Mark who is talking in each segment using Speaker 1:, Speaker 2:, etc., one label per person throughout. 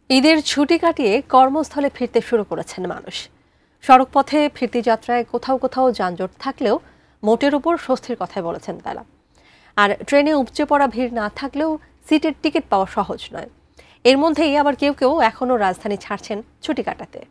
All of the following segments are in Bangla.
Speaker 1: ঈদের ছুটি কাটিয়ে কর্মস্থলে ফিরতে শুরু করেছেন মানুষ। সড়কপথে ফিরতি যাত্রায় কোথাও কোথাও যানজট থাকলেও মোটের উপর স্বস্তির কথাই বলেছেন তারা। আর ট্রেনে উপচে পড়া ভিড় না থাকলেও সিটের টিকিট পাওয়া সহজ নয়। এর মধ্যেই আবার কেউ কেউ এখনও রাজধানী ছাড়ছেন ছুটি কাটাতে।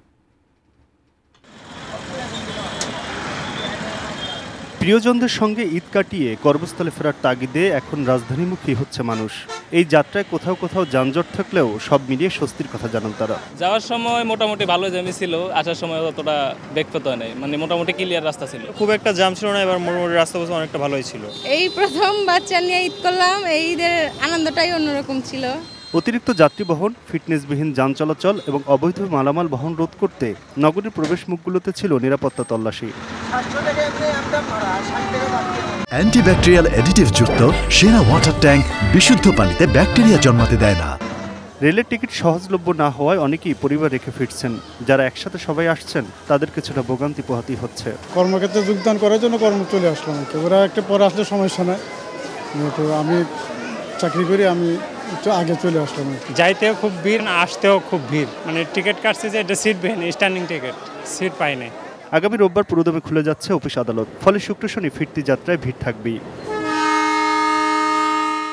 Speaker 2: প্রিয়জনদের সঙ্গে ঈদ কাটিয়ে কর্মস্থলে ফেরার তাগিদে এখন রাজধানীমুখী হচ্ছে মানুষ। এই যাত্রায় কোথাও কোথাও যানজট থাকলেও সব মিলিয়ে স্বস্তির কথা জানান তারা।
Speaker 3: যাওয়ার সময় মোটামুটি ভালো জ্যামই ছিল, আসার সময় অতটা বেগ পেতে হয় নাই, মানে মোটামুটি ক্লিয়ার রাস্তা ছিল,
Speaker 4: খুব একটা জ্যাম ছিল না। এবার মোটামুটি রাস্তা অনেকটা ভালোই ছিল।
Speaker 5: এই প্রথম বাচ্চা নিয়ে ঈদ করলাম, এই ঈদের আনন্দটাই অন্যরকম ছিল।
Speaker 2: অতিরিক্ত যাত্রী বহন, ফিটনেসবিহীন যান চলাচল এবং অবৈধ মালামাল বহন রোধ করতে নগরীর প্রবেশ মুখগুলোতে ছিল নিরাপত্তা তল্লাশি।
Speaker 6: অ্যান্টিব্যাকটেরিয়াল অ্যাডিটিভ যুক্ত সেরা ওয়াটার ট্যাঙ্ক বিশুদ্ধ পানিতে ব্যাকটেরিয়া জন্মাতে দেয় না।
Speaker 2: রেলের টিকিট সহজলভ্য না হওয়ায় অনেকেই পরিবার রেখে ফিরছেন। যারা একসাথে সবাই আসছেন তাদের কিছুটা ভোগান্তি পোহাতেই হচ্ছে।
Speaker 7: কর্মক্ষেত্রে যোগদান করার জন্য কর্ম চলে আসলাম। ওরা একটা পরে আসলে সমস্যা নাই, তো আমি চাকরি করি, আমি একটু আগে চলে আসলাম।
Speaker 4: যাইতেও খুব ভিড়, আসতেও খুব ভিড়। মানে টিকিট কাটছে যে এটা সিট বেন স্ট্যান্ডিং টিকিট, সিট পাই নাই।
Speaker 2: আগামী রোববার পুরোদমে খুলে যাচ্ছে অফিস আদালত, ফলে শুক্র শনি ফিরতি যাত্রায় ভিড় থাকবেই।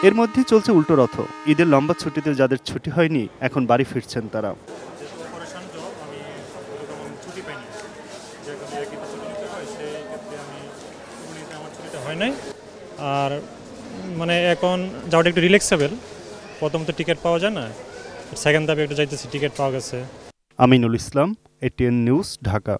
Speaker 2: এর মধ্যেই চলছে উল্টো রথ। ঈদের লম্বা ছুটিতে যাদের ছুটি হয়নি এখন বাড়ি ফিরছেন তারা।
Speaker 4: আর মানে এখন যাওয়াটা একটু রিল্যাক্সেবল। প্রথম তো টিকিট পাওয়া যায় না, সেকেন্ড ধাপে একটু যাইতেছি, টিকিট পাওয়া গেছে।
Speaker 2: Aminul Islam, ATN news, Dhaka.